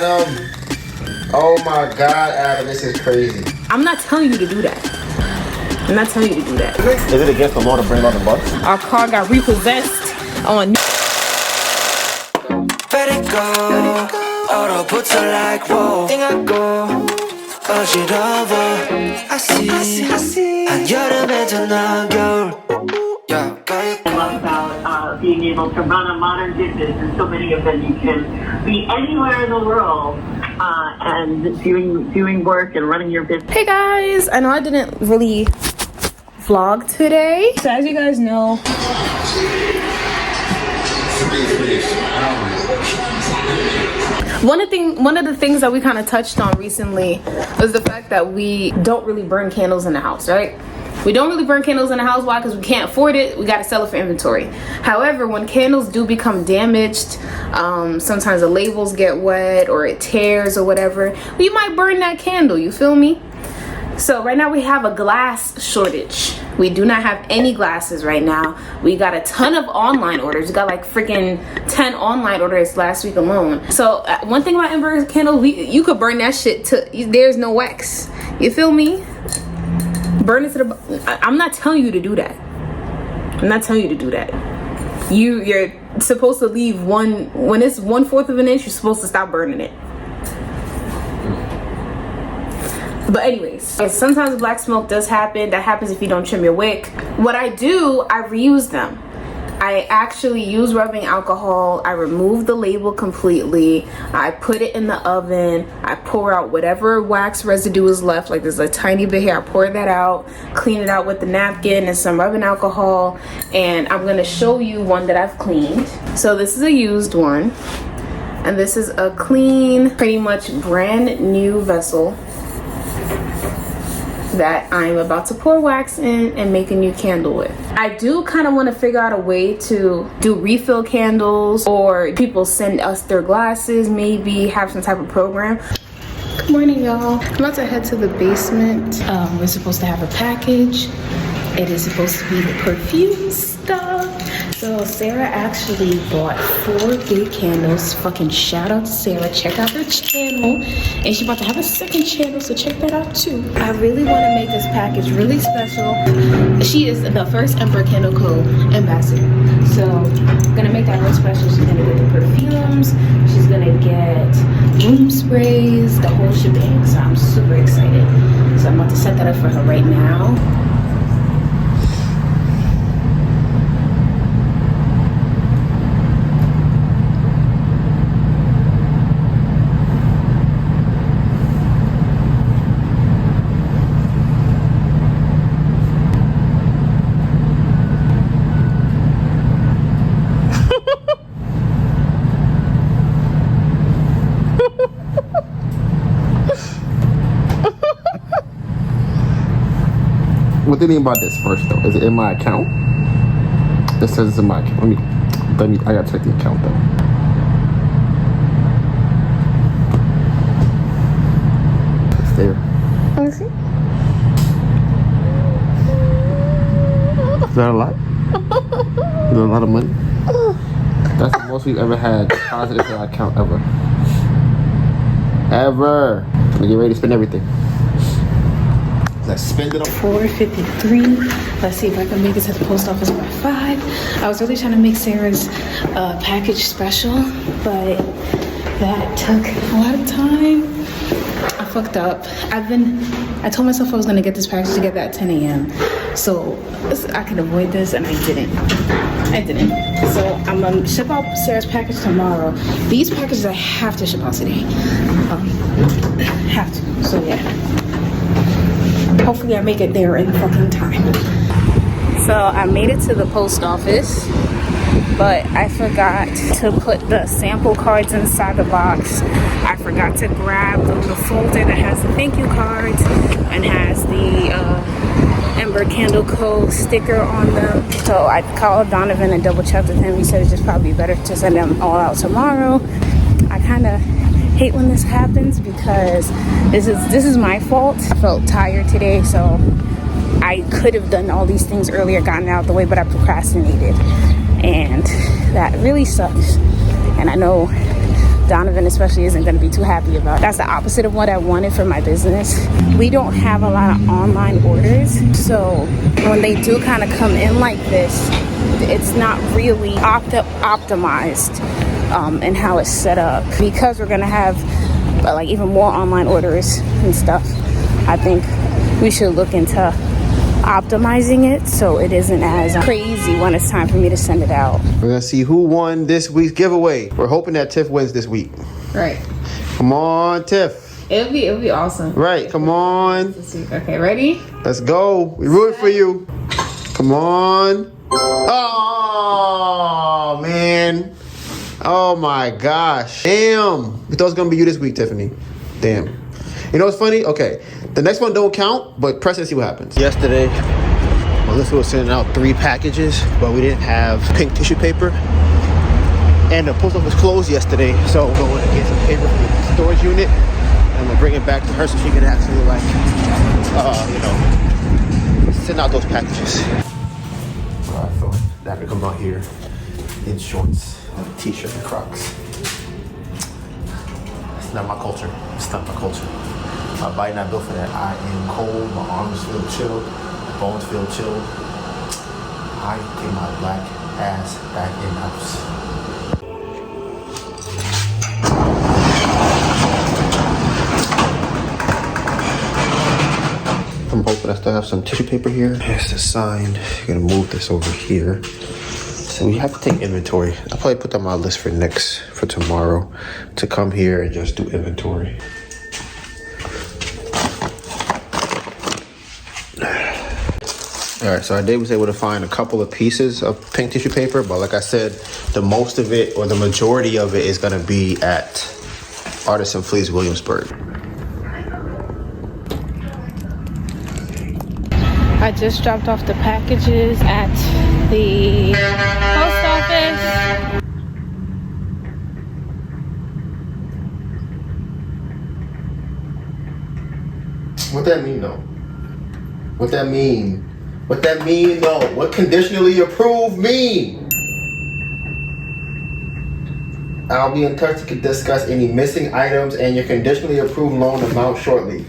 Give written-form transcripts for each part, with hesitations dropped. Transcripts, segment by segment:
Adam. Oh my God, Adam, this is crazy. I'm not telling you to do that. I'm not telling you to do that. Is it against the law to bring out the bus? Our car got repossessed on. Let it go. Auto puts her like whoa. Think I go. 어지러워. I see. 한여름에 전화 겨울. Yeah, about being able to run a modern business, and so many of them you can be anywhere in the world and doing work and running your business. Hey guys, I know I didn't really vlog today. So as you guys know, one of the things that we kind of touched on recently was the fact that we don't really burn candles in the house, right? We don't really burn candles in the house. Why? Because we can't afford it. We got to sell it for inventory. However, when candles do become damaged, sometimes the labels get wet or it tears or whatever, we might burn that candle. You feel me? So right now we have a glass shortage. We do not have any glasses right now. We got a ton of online orders. We got like freaking 10 online orders last week alone. So one thing about inverter candles, you could burn that shit to there's no wax. You feel me? Burn it to the. I'm not telling you to do that. I'm not telling you to do that. You're supposed to leave when it's 1/4 of an inch. You're supposed to stop burning it. But anyways, sometimes black smoke does happen. That happens if you don't trim your wick. What I do, I reuse them. I actually use rubbing alcohol. I remove the label completely. I put it in the oven. I pour out whatever wax residue is left. Like there's a tiny bit here. I pour that out, clean it out with the napkin and some rubbing alcohol. And I'm gonna show you one that I've cleaned. So this is a used one. And this is a clean, pretty much brand new vessel that I'm about to pour wax in and make a new candle with. I do kind of want to figure out a way to do refill candles, or people send us their glasses, maybe have some type of program. Good morning, y'all. I'm about to head to the basement. We're supposed to have a package. It is supposed to be the perfume stuff. So Sarah actually bought 4 big candles. Fucking shout out to Sarah. Check out her channel. And she's about to have a second channel, so check that out too. I really want to make this package really special. She is the first Ember Candle Co. ambassador. So I'm gonna make that real special. She's gonna get the perfumes. She's gonna get room sprays, the whole shebang. So I'm super excited. So I'm about to set that up for her right now. What do you mean about this first though? Is it in my account? This says it's in my account. Let me I gotta check the account though. It's there. Let me see. Is that a lot? Is that a lot of money? That's the most we've ever had positive in our account ever. Ever. We get ready to spend everything. Let's spend it on 4:53. Let's see if I can make it to the post office by 5. I was really trying to make Sarah's package special, but that took a lot of time. I fucked up. I told myself I was gonna get this package together at 10 a.m. so I could avoid this, and I didn't. So I'm gonna ship out Sarah's package tomorrow. These packages I have to ship out today. Have to. So yeah. Hopefully I make it there in fucking time. So I made it to the post office, but I forgot to put the sample cards inside the box. I forgot to grab the little folder that has the thank you cards and has the Ember Candle Co. sticker on them. So I called Donovan and double checked with him. He said it's just probably better to send them all out tomorrow. I kind of hate when this happens because this is my fault. I felt tired today, so I could have done all these things earlier, gotten out of the way, but I procrastinated, and that really sucks. And I know Donovan especially isn't going to be too happy about. That's the opposite of what I wanted for my business. We don't have a lot of online orders, so when they do kind of come in like this, it's not really optimized in how it's set up. Because we're going to have like even more online orders and stuff, I think we should look into optimizing it so it isn't as crazy when it's time for me to send it out. We're gonna see who won this week's giveaway. We're hoping that Tiff wins this week. Right. Come on, Tiff. It'll be awesome. Right, come on. Okay, ready? Let's go. We rooting for you. Come on. Oh, man. Oh, my gosh. Damn. We thought it was going to be you this week, Tiffany. Damn. You know what's funny? Okay. The next one don't count, but press and see what happens. Yesterday, Melissa was sending out 3 packages, but we didn't have pink tissue paper. And the post office closed yesterday, so we're going to get some paper from the storage unit. And we'll bring it back to her so she can actually, like, send out those packages. I thought that could come out here in shorts, and a t-shirt, and Crocs. It's not my culture. It's not my culture. My body not built for that. I am cold. My arms feel chilled. My bones feel chilled. I get my black ass back in the house. I'm hoping I still have some tissue paper here. It's the signed. I'm gonna move this over here. So we have to take inventory. I'll probably put that on my list for tomorrow to come here and just do inventory. All right, so I was able to find a couple of pieces of pink tissue paper, but like I said, the most of it or the majority of it is gonna be at Artisan Fleece Williamsburg. I just dropped off the packages at the post office. What that mean though? What that mean? What that mean though? What conditionally approved mean? I'll be in touch to discuss any missing items and your conditionally approved loan amount shortly.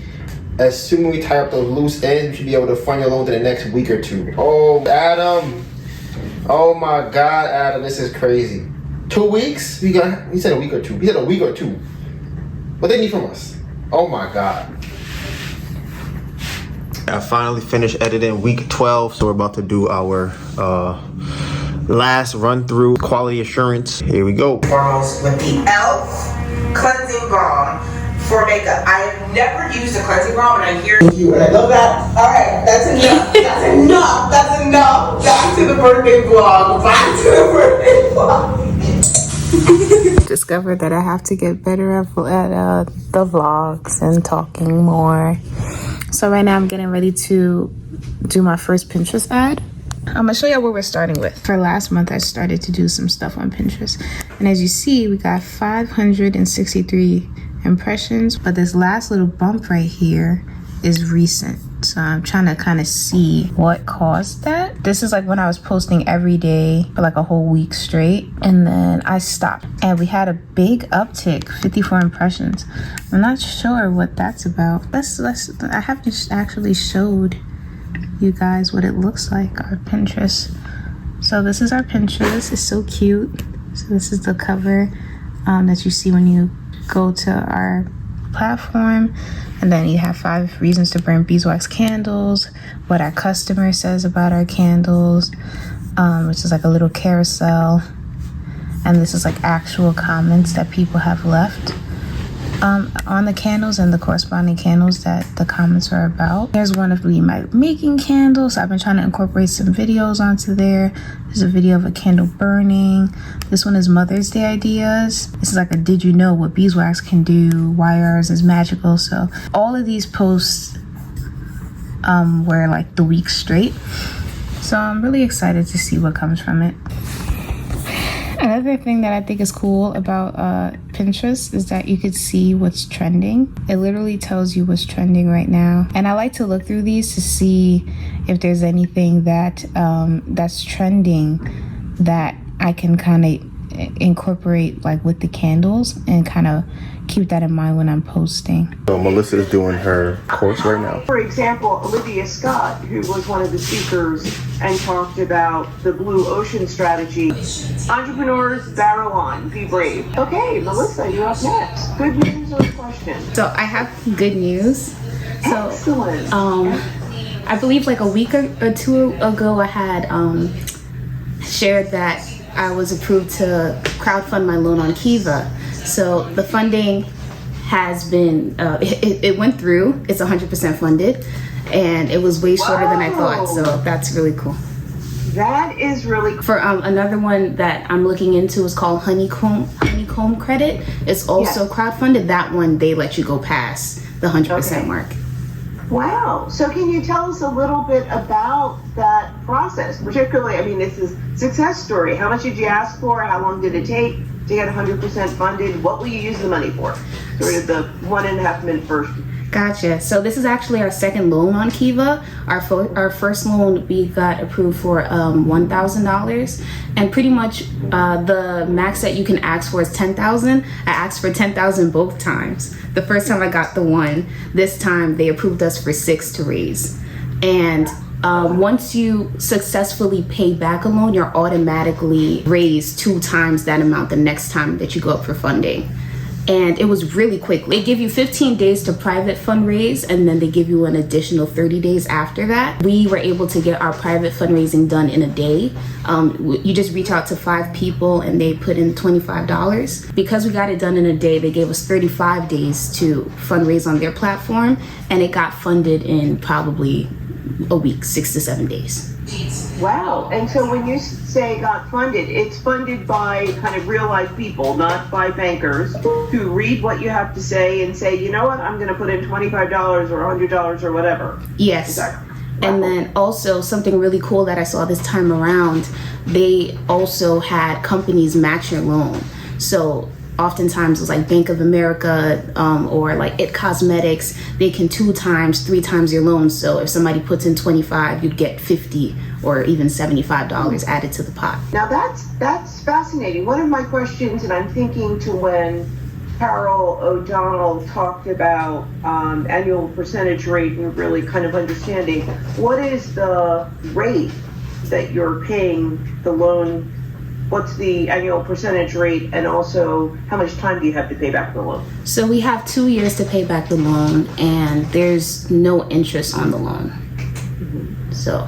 Assuming we tie up those loose ends, we should be able to fund your loan to the next week or 2. Oh, Adam. Oh my God, Adam, this is crazy. 2 weeks? He said a week or 2. He said a week or 2. What they need from us? Oh my God. I finally finished editing week 12, so we're about to do our last run through quality assurance. Here we go. Foremost with the e.l.f. cleansing balm for makeup. I have never used a cleansing balm, and I hear you, and I love that. All right, that's enough. That's enough. That's enough. Back to the birthday vlog. Back to the birthday vlog. Discovered that I have to get better at the vlogs and talking more. So right now I'm getting ready to do my first Pinterest ad. I'm gonna show you what we're starting with. For last month, I started to do some stuff on Pinterest. And as you see, we got 563 impressions, but this last little bump right here is recent. So I'm trying to kind of see what caused that. This is like when I was posting every day for like a whole week straight, and then I stopped. And we had a big uptick, 54 impressions. I'm not sure what that's about. I haven't actually showed you guys what it looks like, our Pinterest. So this is our Pinterest. It's so cute. So this is the cover that you see when you go to our platform, and then you have 5 reasons to burn beeswax candles, what our customer says about our candles, which is like a little carousel, and this is like actual comments that people have left on the candles and the corresponding candles that the comments are about. Here's one of me making candles. I've been trying to incorporate some videos onto there. There's a video of a candle burning. This one is Mother's Day ideas. This is like a did you know what beeswax can do, why ours is magical. So all of these posts were like the week straight. So I'm really excited to see what comes from it. Another thing that I think is cool about Pinterest is that you could see what's trending. It literally tells you what's trending right now. And I like to look through these to see if there's anything that that's trending that I can kind of incorporate like with the candles and kind of keep that in mind when I'm posting. So Melissa is doing her course right now. For example, Olivia Scott, who was one of the speakers and talked about the blue ocean strategy. Entrepreneurs, barrel on, be brave. Okay, Melissa, you're up next. Good news or question? So I have good news. So Excellent. I believe like a week or two ago I had shared that I was approved to crowdfund my loan on Kiva. So the funding has been, it went through, it's 100% funded, and it was way shorter than I thought, so that's really cool. That is really cool. For another one that I'm looking into is called Honeycomb Credit. It's also crowdfunded. That one, they let you go past the 100% mark. Wow. So can you tell us a little bit about that process? Particularly, I mean, this is a success story. How much did you ask for? How long did it take to get 100% funded? What will you use the money for? Sort of the 1.5 minute version. Gotcha. So this is actually our second loan on Kiva. Our first loan, we got approved for $1,000, and pretty much the max that you can ask for is $10,000. I asked for $10,000 both times. The first time I got the one. This time they approved us for $6,000 to raise. And once you successfully pay back a loan, you're automatically raised 2 times that amount the next time that you go up for funding. And it was really quick. They give you 15 days to private fundraise, and then they give you an additional 30 days after that. We were able to get our private fundraising done in a day. You just reach out to 5 people and they put in $25. Because we got it done in a day, they gave us 35 days to fundraise on their platform, and it got funded in probably a week, 6 to 7 days. Wow. And so when you say got funded, it's funded by kind of real life people, not by bankers who read what you have to say and say, you know what, I'm going to put in $25 or $100 or whatever. Yes. And then also something really cool that I saw this time around, they also had companies match your loan. So oftentimes it was like Bank of America or like It Cosmetics, they can 2 times, 3 times your loan. So if somebody puts in 25, you'd get 50 or even $75 added to the pot. Now that's fascinating. One of my questions, and I'm thinking to when Carol O'Donnell talked about annual percentage rate and really kind of understanding, what is the rate that you're paying the loan? What's the annual percentage rate, and also how much time do you have to pay back the loan? So we have 2 years to pay back the loan, and there's no interest on the loan. So,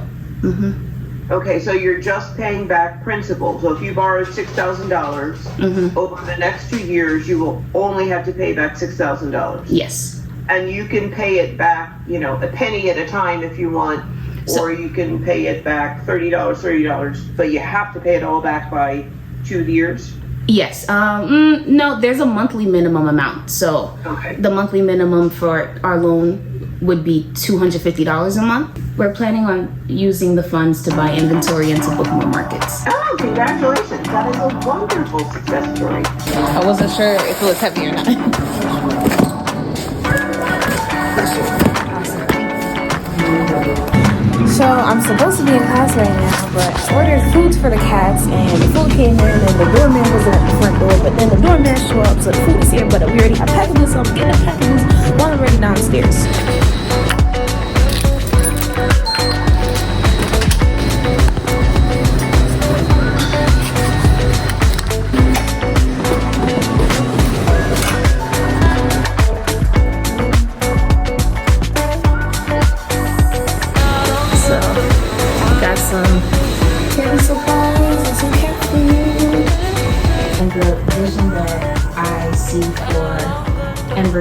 Okay, so you're just paying back principal. So if you borrowed $6,000 over the next 2 years, you will only have to pay back $6,000. yes. And you can pay it back, you know, a penny at a time if you want, or you can pay it back $30, but you have to pay it all back by 2 years. Yes. No, there's a monthly minimum amount. So the monthly minimum for our loan would be $250 a month. We're planning on using the funds to buy inventory and to book more markets. Oh, congratulations. That is a wonderful success story. I wasn't sure if it was heavy or not. So I'm supposed to be in class right now, but I ordered foods for the cats, and the food came in, and the doorman was at the front door, but then the doorman showed up, so the food is here, but we already have packages, so I'm getting the packages while I'm already downstairs.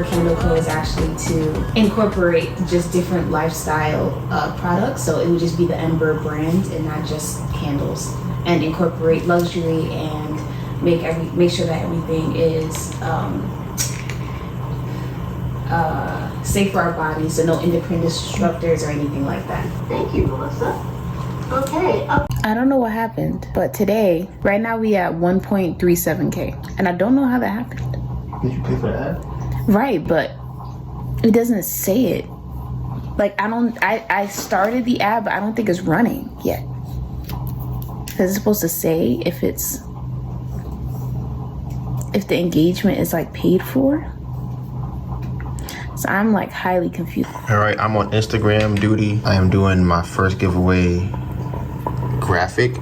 Candle Co is actually to incorporate just different lifestyle products, so it would just be the Ember brand and not just candles, and incorporate luxury and make sure that everything is safe for our bodies, so no endocrine disruptors or anything like that. Thank you, Melissa. Okay. I don't know what happened, but today, right now we at 1.37K, and I don't know how that happened. Did you pay for the ad? Right, but it doesn't say it. Like, I started the ad, but I don't think it's running yet. Because it's supposed to say if it's if the engagement is like paid for. So I'm like highly confused. All right, I'm on Instagram duty. I am doing my first giveaway graphic.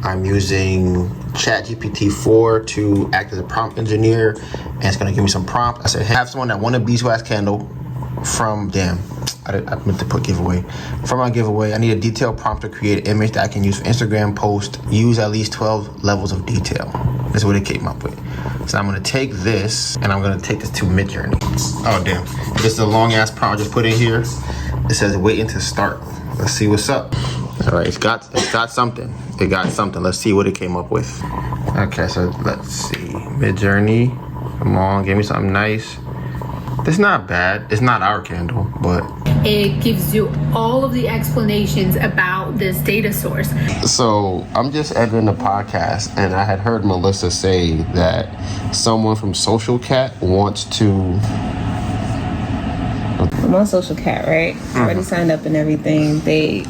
I'm using ChatGPT 4 to act as a prompt engineer, and it's gonna give me some prompt. I said, have someone that won a beeswax candle from, I meant to put giveaway. For my giveaway, I need a detailed prompt to create an image that I can use for Instagram post. Use at least 12 levels of detail. That's what it came up with. So I'm gonna take this, and I'm gonna take this to Midjourney. Oh damn, this is a long ass prompt I just put in here. It says waiting to start. Let's see what's up. All right, it's got something. It got something. Let's see what it came up with. Okay, so let's see. Midjourney, come on, give me something nice. It's not bad. It's not our candle, but it gives you all of the explanations about this data source. So I'm just editing the podcast, and I had heard Melissa say that someone from Social Cat wants to. I'm on Social Cat, right? I already signed up and everything. They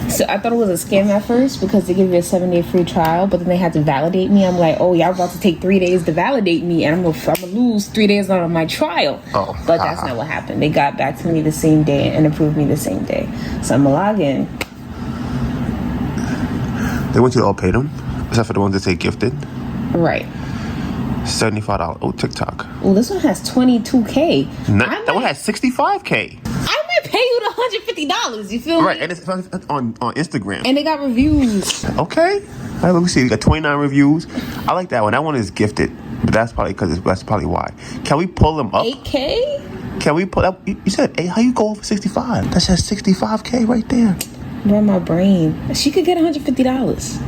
so I thought it was a scam at first because they give you a 7-day free trial, but then they had to validate me. I'm like, oh, y'all about to take 3 days to validate me, and I'm gonna lose 3 days out of my trial. But that's not what happened. They got back to me the same day and approved me the same day. So I'm gonna log in. they want you to all pay them, except for the ones that say gifted. Right. $75. Oh, TikTok. Well, this one has 22K. That one has 65K. I might pay you the $150. You feel me? Right, and it's on Instagram. And they got reviews. Okay. All right, let me see. You got 29 reviews. I like that one. That one is gifted, but that's probably why. Can we pull them up? 8K? Can we pull up? You said, hey, how you go over 65? That says 65K right there. Run my brain. She could get $150.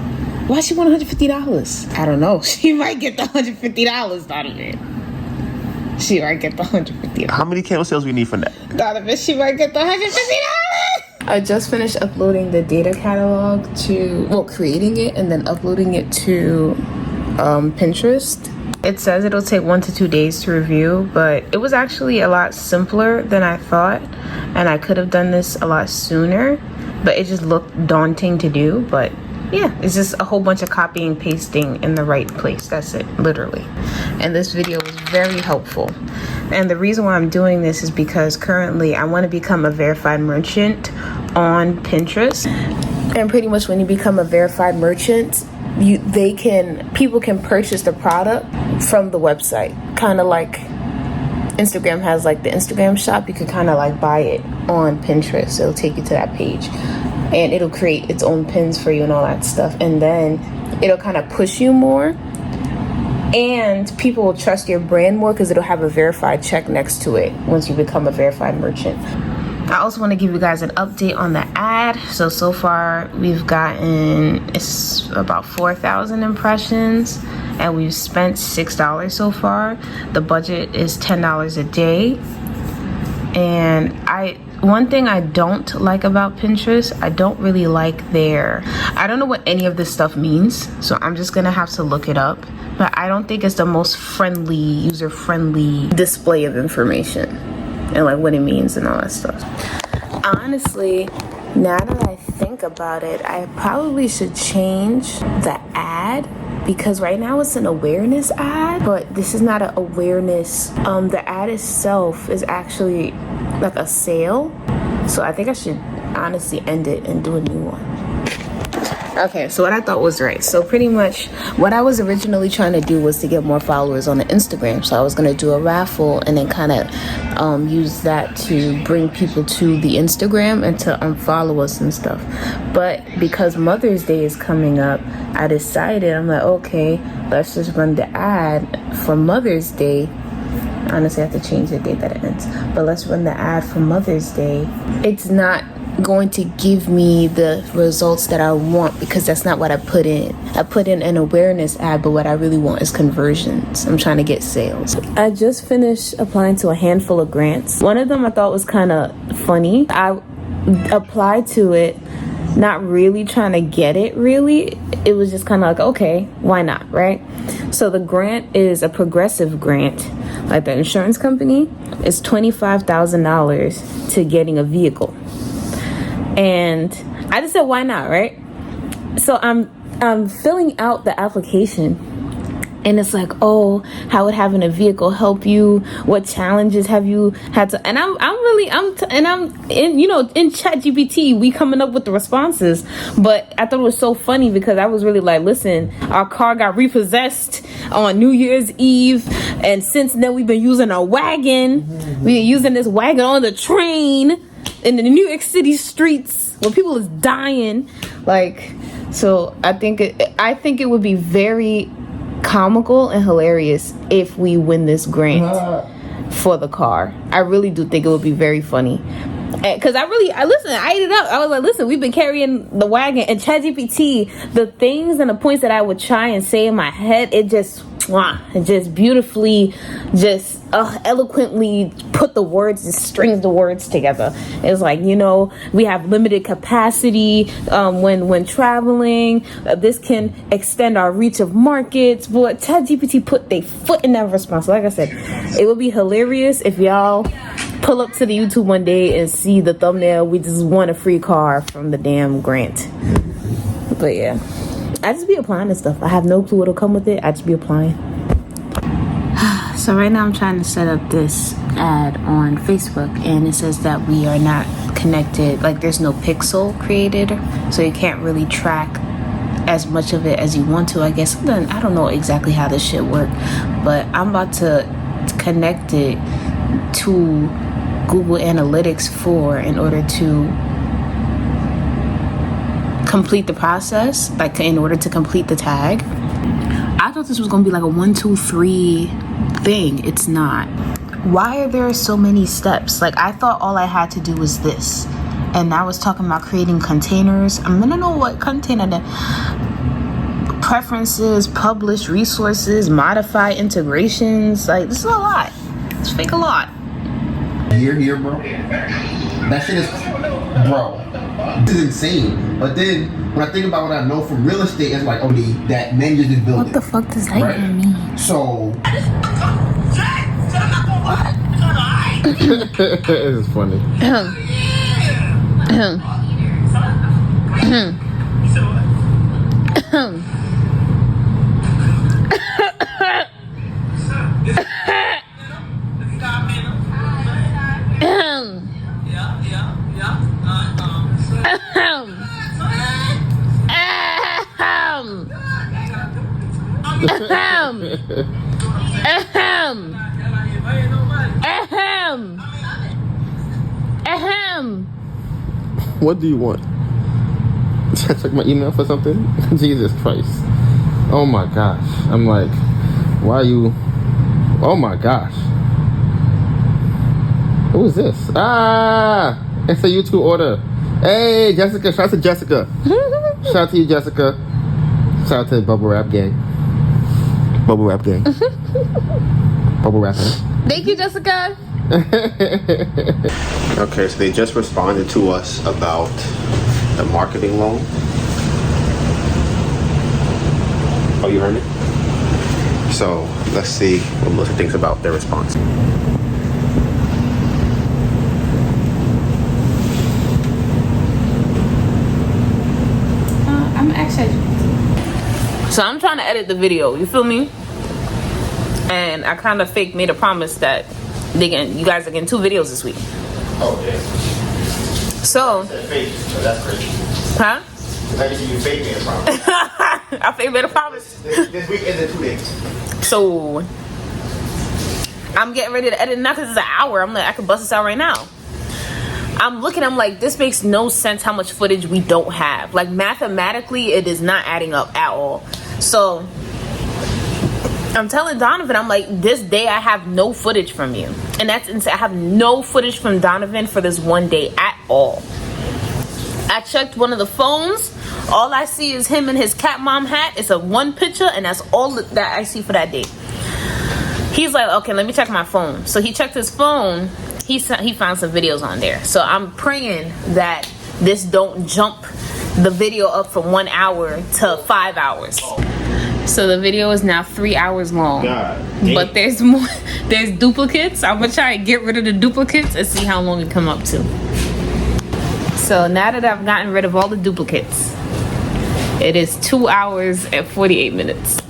Why she want $150? I don't know. She might get the $150 out of it. She might get the $150. How many candle sales we need for that? Out of it, she might get the $150. I just finished uploading the data catalog creating it and then uploading it to Pinterest. It says it'll take 1 to 2 days to review, but it was actually a lot simpler than I thought, and I could have done this a lot sooner, but it just looked daunting to do. But yeah, it's just a whole bunch of copying and pasting in the right place. That's it, literally. And this video was very helpful. And the reason why I'm doing this is because currently I want to become a verified merchant on Pinterest. And pretty much when you become a verified merchant, people can purchase the product from the website. Kind of like Instagram has like the Instagram shop. You can kind of like buy it on Pinterest. It'll take you to that page. And it'll create its own pins for you and all that stuff. And then it'll kind of push you more. And people will trust your brand more because it'll have a verified check next to it once you become a verified merchant. I also want to give you guys an update on the ad. So far we've gotten, it's about 4,000 impressions. And we've spent $6 so far. The budget is $10 a day. And one thing I don't like about Pinterest, I don't really like I don't know what any of this stuff means, so I'm just gonna have to look it up. But I don't think it's the most user-friendly display of information and like what it means and all that stuff. Honestly, now that I think about it, I probably should change the ad, because right now it's an awareness ad, but this is not an awareness. The ad itself is actually like a sale. So I think I should honestly end it and do a new one. Okay, so what I thought was right. So pretty much what I was originally trying to do was to get more followers on the Instagram. So I was going to do a raffle and then kind of use that to bring people to the Instagram and to unfollow us and stuff. But because Mother's Day is coming up, I decided, I'm like, okay, let's just run the ad for Mother's Day. Honestly, I have to change the date that it ends. But let's run the ad for Mother's Day. It's not going to give me the results that I want because that's not what I put in. I put in an awareness ad, but what I really want is conversions. I'm trying to get sales. I just finished applying to a handful of grants. One of them I thought was kind of funny. I applied to it, not really trying to get it really. It was just kind of like, okay, why not, right? So the grant is a progressive grant. Like the insurance company, is $25,000 to getting a vehicle. And I just said, why not, right? So I'm filling out the application, And it's like, oh, how would having a vehicle help you? What challenges have you had to? And I'm in, you know, in ChatGPT, we coming up with the responses. But I thought it was so funny because I was really like, listen, our car got repossessed on New Year's Eve, and since then we've been using a wagon. We've been using this wagon on the train in the New York City streets where people is dying. Like, so I think it would be very comical and hilarious if we win this grant for the car. I really do think it would be very funny. Because I ate it up. I was like, listen, we've been carrying the wagon, and ChatGPT, the things and the points that I would try and say in my head, it just beautifully, eloquently put the words, just strings the words together. It's like, you know, we have limited capacity when traveling. This can extend our reach of markets. But ChatGPT put their foot in that response. Like I said, it would be hilarious if y'all pull up to the YouTube one day and see the thumbnail. We just won a free car from the damn grant. But yeah, I just be applying this stuff. I have no clue what'll come with it. I just be applying. So right now I'm trying to set up this ad on Facebook, and it says that we are not connected. Like, there's no pixel created, so you can't really track as much of it as you want to. I guess I don't know exactly how this shit work, but I'm about to connect it to Google Analytics in order to complete the process, like in order to complete the tag. I thought this was gonna be like a 1, 2, 3 thing. It's not. Why are there so many steps? Like, I thought all I had to do was this, and I was talking about creating containers. I'm gonna know what container preferences, publish resources, modify integrations. Like, this is a lot. It's fake a lot. Here, bro. That shit is, bro. This is insane. But then when I think about what I know from real estate, it's like, that man just built it. What the fuck does that even mean? So This is funny. What do you want? Check my email for something? Jesus Christ. Oh my gosh. I'm like, why are you... Oh my gosh. Who is this? Ah! It's a YouTube order. Hey, Jessica. Shout out to Jessica. Shout out to you, Jessica. Shout out to the Bubble Wrap Gang. Bubble Wrap Gang. Bubble Wrapping. Thank you, Jessica. okay, so they just responded to us about the marketing loan. Oh, you heard it? So let's see what Melissa thinks about their response. I'm actually... So I'm trying to edit the video, you feel me? And I kind of fake made a promise that you guys are getting 2 videos this week. Oh, yeah. So that's crazy. Huh? Like you fake made a promise. I fake made a promise. This week is in 2 days. So I'm getting ready to edit now because it's an hour. I'm like, I can bust this out right now. I'm like, this makes no sense how much footage we don't have. Like, mathematically, it is not adding up at all. So I'm telling Donovan, I'm like, this day I have no footage from you. And that's insane. I have no footage from Donovan for this one day at all. I checked one of the phones. All I see is him in his cat mom hat. It's a 1 picture, and that's all that I see for that day. He's like, okay, let me check my phone. So he checked his phone. He found some videos on there. So I'm praying that this don't jump the video up from 1 hour to 5 hours. So the video is now 3 hours long. But there's more. There's duplicates. I'm gonna try and get rid of the duplicates and see how long it come up to. So now that I've gotten rid of all the duplicates, it is 2 hours and 48 minutes.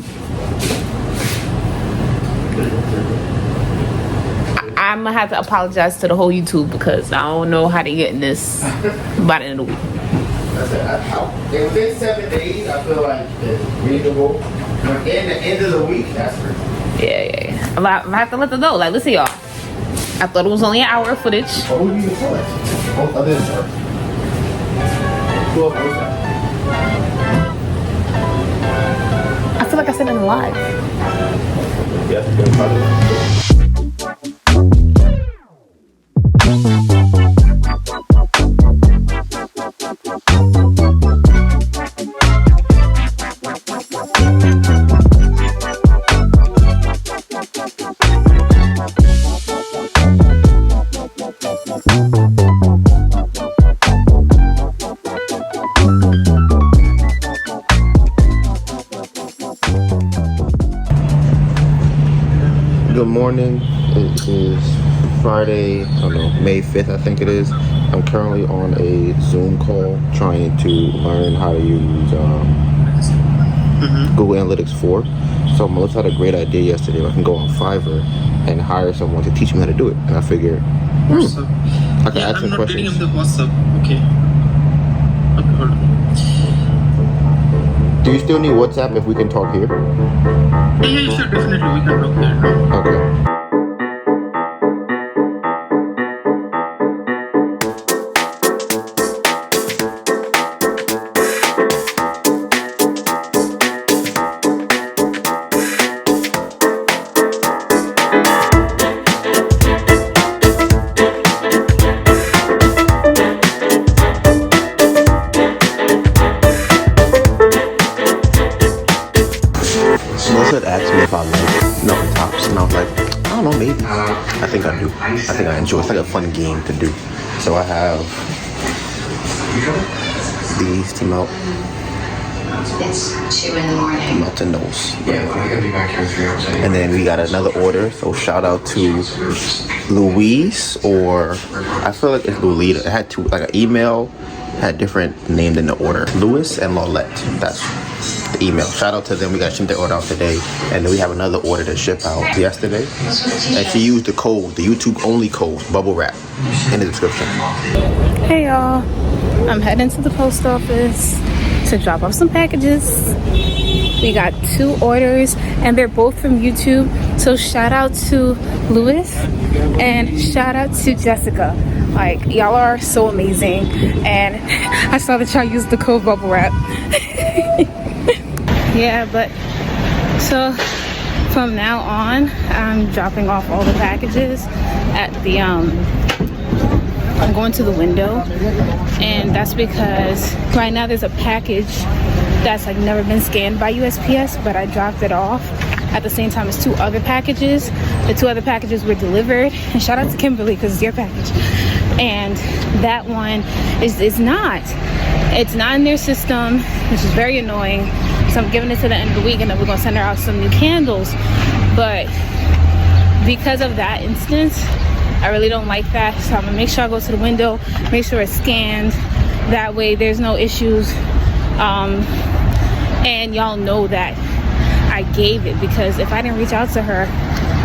I'm gonna have to apologize to the whole YouTube because I don't know how to get in this by the end of the week. Within 7 days, I feel like it's reasonable. But in the end of the week, that's crazy. Yeah. I have to let them know. Like, listen, y'all. I thought it was only an hour of footage. But who do you tell it? Both others are. Who else knows that? I feel like I said it in the live. Yes, it's probably. Good morning. It is Friday, I don't know, May 5th, I think it is. I'm currently on a Zoom call trying to learn how to use Google Analytics 4. So Melissa had a great idea yesterday. I can go on Fiverr and hire someone to teach me how to do it. And I figured, I can ask some questions. I'm not getting the WhatsApp. Okay, hold on. Do you still need WhatsApp if we can talk here? Yeah, sure, definitely. We can talk here now. Okay. Melissa had asked me if I like melting tops, and I was like, I don't know, maybe. I think I do. I think I enjoy it. It's like a fun game to do. So I have these to melt. It's 2 in the morning. Melting those. And then we got another order. So shout out to Louise, or I feel like it's Lolita. It had two, like an email, had different named in the order. Louis and Lolette. That's the email. Shout out to them. We got to ship their order out today. And then we have another order to ship out yesterday. And she used the code, the YouTube only code, bubble wrap, in the description. Hey, y'all. I'm heading to the post office to drop off some packages. We got 2 orders and they're both from YouTube. So shout out to Louis and shout out to Jessica. Like, y'all are so amazing. And I saw that y'all used the code bubble wrap. Yeah, but so from now on, I'm dropping off all the packages at the I'm going to the window, and that's because right now there's a package that's like never been scanned by USPS, but I dropped it off at the same time as 2 other packages. The 2 other packages were delivered, and shout out to Kimberly because it's your package. And that one is not in their system, which is very annoying. So I'm giving it to the end of the week, and then we're gonna send her out some new candles. But because of that instance, I really don't like that. So I'm gonna make sure I go to the window, make sure it's scanned. That way there's no issues. And y'all know that I gave it, because if I didn't reach out to her,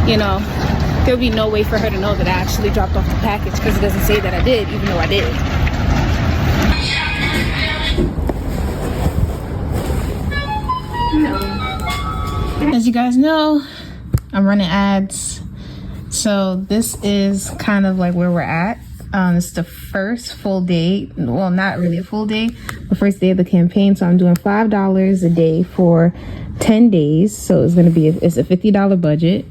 you know, there'll be no way for her to know that I actually dropped off the package, because it doesn't say that I did, even though I did. As you guys know, I'm running ads. So this is kind of like where we're at. It's the first full day. Well, not really a full day. The first day of the campaign. So I'm doing $5 a day for 10 days. So it's gonna be it's a $50 budget.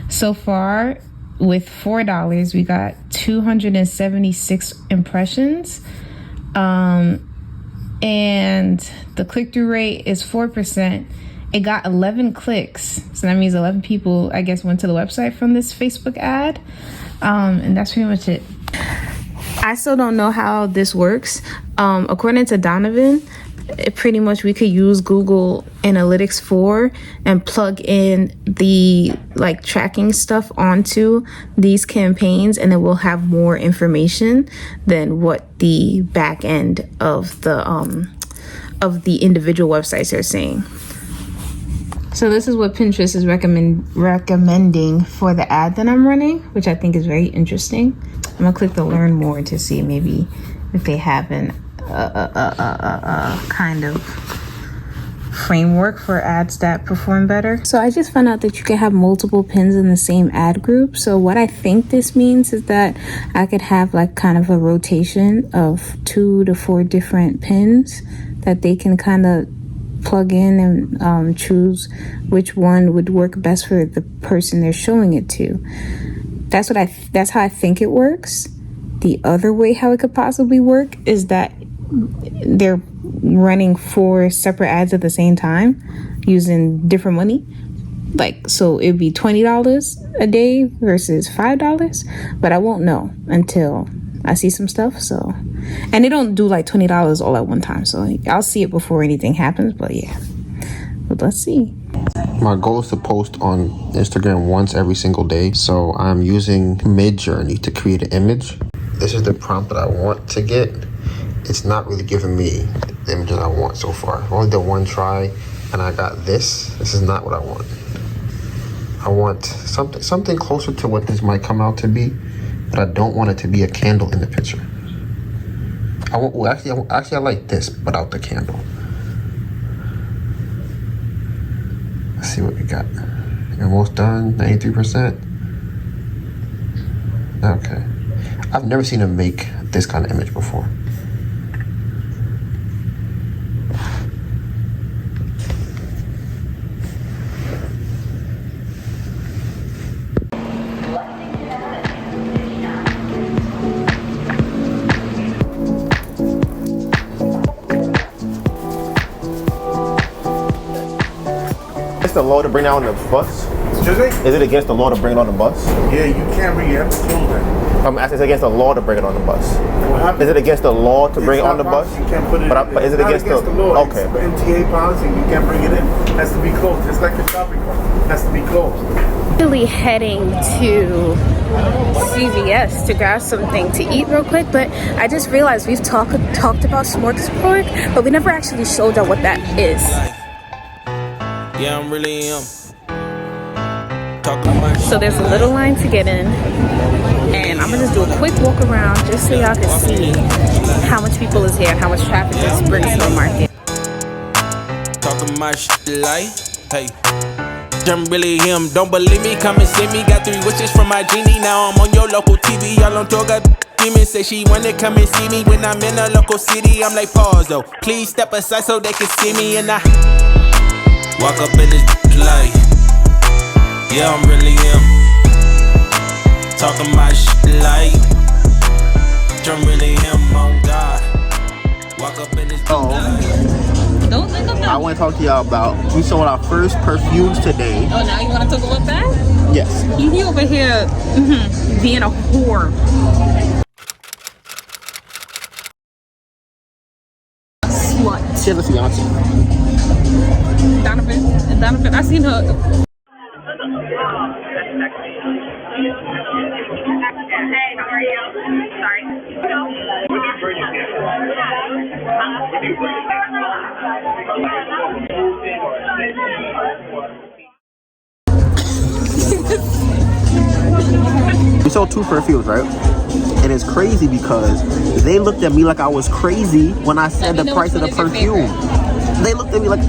So far, with $4, we got 276 impressions. And the click-through rate is 4%. It got 11 clicks. So that means 11 people, I guess, went to the website from this Facebook ad. And that's pretty much it. I still don't know how this works. According to Donovan, pretty much we could use Google Analytics 4 and plug in the like tracking stuff onto these campaigns, and then we'll have more information than what the back end of the individual websites are saying. So this is what Pinterest is recommending for the ad that I'm running, which I think is very interesting. I'm gonna click the learn more to see maybe if they have an kind of framework for ads that perform better. So I just found out that you can have multiple pins in the same ad group. So what I think this means is that I could have like kind of a rotation of 2 to 4 different pins that they can kind of plug in and choose which one would work best for the person they're showing it to. That's how I think it works. The other way how it could possibly work is that they're running 4 separate ads at the same time using different money. Like, so it'd be $20 a day versus $5, but I won't know until I see some stuff. So, and they don't do like $20 all at one time, so I'll see it before anything happens. But yeah, but let's see. My goal is to post on Instagram once every single day, so I'm using Midjourney to create an image. This is the prompt that I want to get. It's not really giving me the images I want so far. I only did one try and I got this. This is not what I want. I want something closer to what this might come out to be, but I don't want it to be a candle in the picture. I like this, but out the candle. Let's see what we got. Almost done, 93%. Okay. I've never seen him make this kind of image before. It's the law to bring down the bus. Excuse me? Is it against the law to bring it on the bus? Yeah, you can't bring it. You have to close it. I'm asking, is it against the law to bring it on the bus? What happened? Is it against the law to bring it on the bus? You can't put it. But is it against the law? Okay. It's MTA policy. You can't bring it in. It has to be closed. Just like the shopping cart. It has to be closed. Really heading to CVS to grab something to eat real quick, but I just realized we've talked about smorgasbord, but we never actually showed y'all what that is. Yeah, I'm really So there's a little line to get in, and I'm gonna just do a quick walk around just so y'all can see how much people is here and how much traffic this brings to the market. talking my shit like, hey, I'm really him. Don't believe me? Come and see me. Got 3 wishes from my genie. Now I'm on your local TV. Y'all on tour, got demons. Say she wanna come and see me when I'm in a local city. I'm like, pause though. Please step aside so they can see me. And I walk up in this like, yeah, I'm really him. Talking my shit like, I'm really him. On God. Walk up in this Don't think of I that. want to talk to y'all about, we sold our first perfumes today. Oh, now you want to talk about that? Yes. You over here being a whore. Slut. She has a fiance. Donovan, I seen her. Hey, how are you? Sorry. We sold 2 perfumes, right? And it's crazy because they looked at me like I was crazy when I said the price of the perfume. They looked at me like,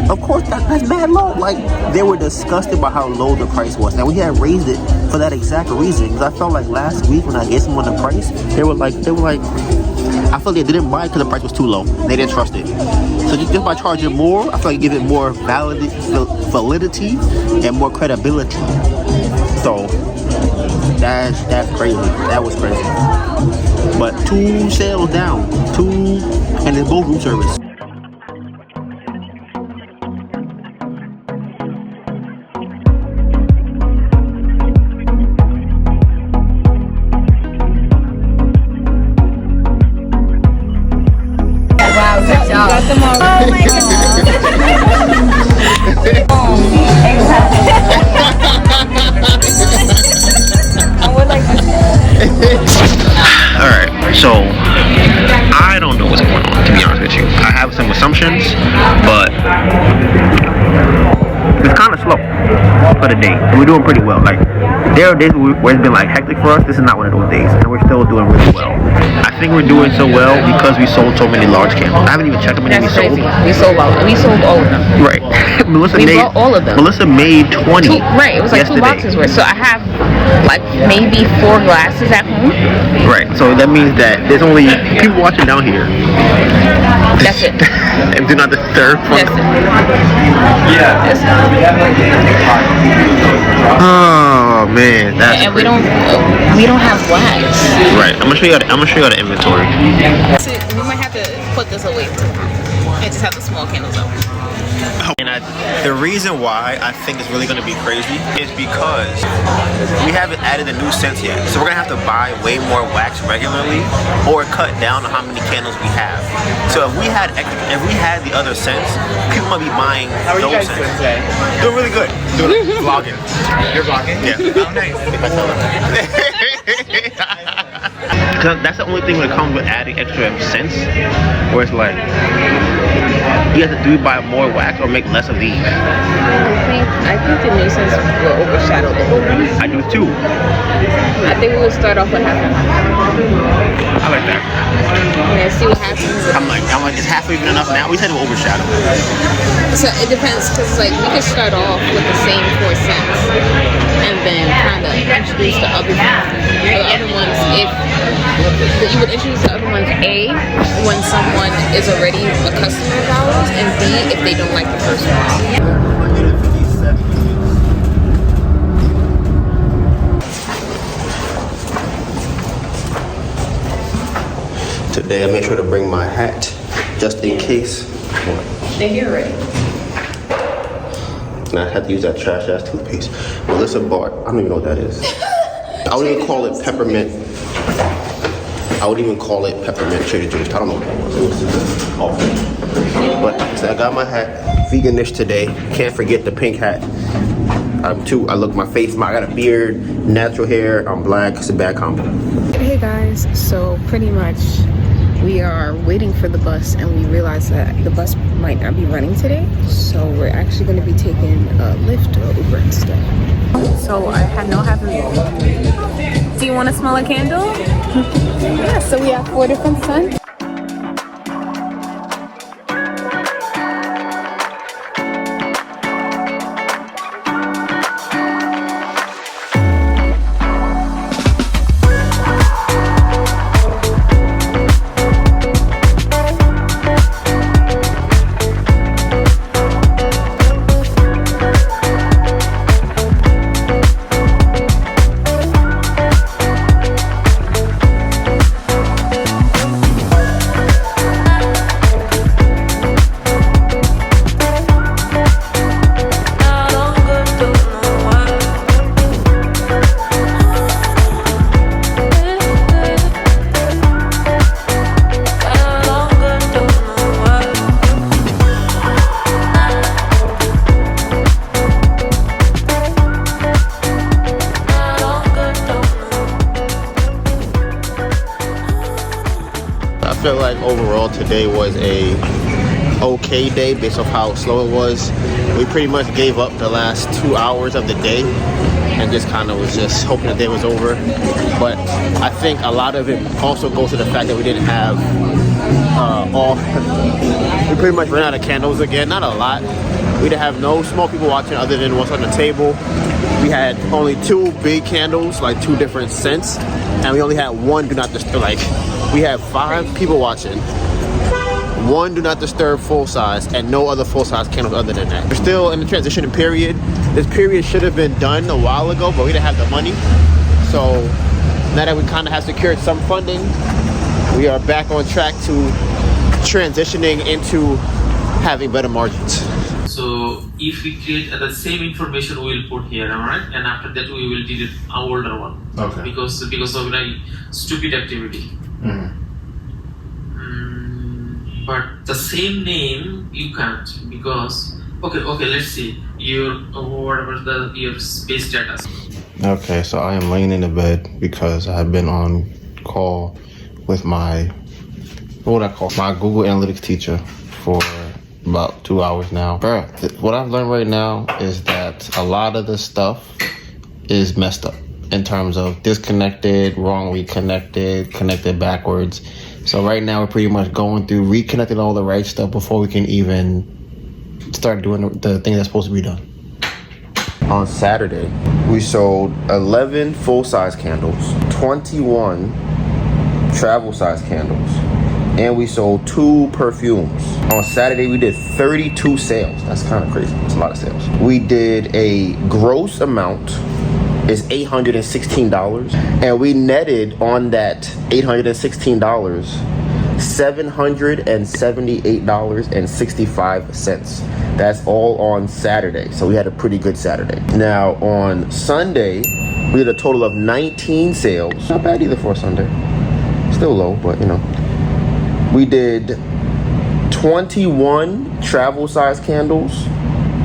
of course, that's mad low. Like, they were disgusted by how low the price was. Now, we had raised it for that exact reason. Because I felt like last week when I gave someone the price, they were like, I felt they didn't buy it because the price was too low. They didn't trust it. So just by charging more, I feel like you give it more validity and more credibility. So that's crazy. That was crazy. But 2 sales down. 2, and it's both room service. Alright, so I don't know what's going on, to be honest with you. I have some assumptions, but we've slow for the day. And we're doing pretty well. Like, there are days where it's been like hectic for us. This is not one of those days, and we're still doing really well. I think we're doing so well because we sold so many large candles. I haven't even checked how many we sold. We sold all of them. Right. Melissa bought all of them. Melissa made 20. Right, it was like yesterday. 2 boxes worth. So I have like maybe 4 glasses at home. Right. So that means that there's only people watching down here. That's it. And do not disturb. That's it. Yeah. Oh man, that's and we don't have wax. Right. I'm gonna show you the inventory. We might have to put this away and just have the small candles up. And the reason why I think it's really going to be crazy is because we haven't added the new scents yet. So we're going to have to buy way more wax regularly or cut down on how many candles we have. So if we had the other scents, people might be buying those scents. Doing really good. Doing vlogging. You're vlogging? Yeah. Oh, nice. If I tell them. Because that's the only thing when it comes with adding extra scents, where it's like, you have to buy more wax or make less of these. I think the new scents will overshadow the old ones. I do too. I think we will start off with half and half. I like that. And see what happens. I'm like, is half even enough now? We said it will overshadow. So it depends, because like we could start off with the same 4 scents and then kind of introduce the other ones. If you would introduce the other ones, A, when someone is already a customer of ours, and B, if they don't like the first one. Today I made sure to bring my hat just in case. They're here already. And I had to use that trash ass toothpaste. Melissa bought, I don't even know what that is. I wouldn't even call it peppermint. I would even call it peppermint Trader Joe's. I don't know what it was. It was just awful. But so I got my hat, veganish today. Can't forget the pink hat. I look my face, I got a beard, natural hair, I'm black, it's a bad combo. Hey guys, so pretty much we are waiting for the bus and we realized that the bus might not be running today. So we're actually going to be taking a Lyft or Uber instead. So I have Do you want to smell a candle? Yeah, so we have 4 different scents. I feel like overall today was a okay day based off how slow it was. We pretty much gave up the last 2 hours of the day and just kind of was just hoping the day was over. But I think a lot of it also goes to the fact that we didn't have we pretty much ran out of candles again. Not a lot. We didn't have no small people watching other than what's on the table. We had only 2 big candles, like 2 different scents, and we only had 1 do not disturb. Like, we had 5 people watching, 1 do not disturb full size, and no other full size candles other than that. We're still in the transition period. This period should have been done a while ago, but we didn't have the money. So now that we kind of have secured some funding, we are back on track to transitioning into having better margins. So if we create the same information, we will put here, alright, and after that we will delete our older one. Okay. Because of like stupid activity. But the same name you can't, because okay, let's see your your space status. Okay, so I am laying in the bed because I have been on call with my Google Analytics teacher for about 2 hours now. Bruh, what I've learned right now is that a lot of this stuff is messed up in terms of disconnected, wrongly connected, connected backwards. So right now we're pretty much going through reconnecting all the right stuff before we can even start doing the thing that's supposed to be done. On Saturday, we sold 11 full-size candles, 21 travel-size candles, and we sold 2 perfumes. On Saturday, we did 32 sales. That's kind of crazy. It's a lot of sales. We did a gross amount is $816, and we netted on that $816 $778.65. That's all on Saturday. So we had a pretty good Saturday. Now on Sunday, we did a total of 19 sales. Not bad either for a Sunday. Still low, but you know. We did 21 travel size candles,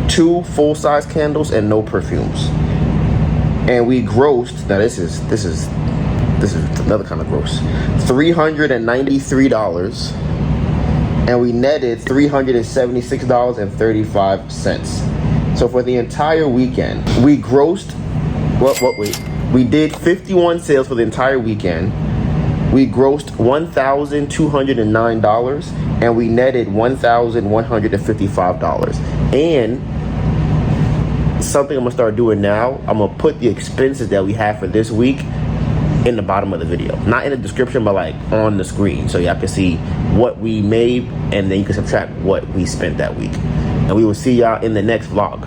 2 full size candles, and no perfumes. And we grossed, now this is another kind of gross, $393, and we netted $376.35. So for the entire weekend, we grossed, we did 51 sales for the entire weekend. We grossed $1,209, and we netted $1,155. And something I'm gonna start doing now, I'm gonna put the expenses that we have for this week in the bottom of the video, not in the description, but like on the screen, so y'all can see what we made, and then you can subtract what we spent that week. And we will see y'all in the next vlog.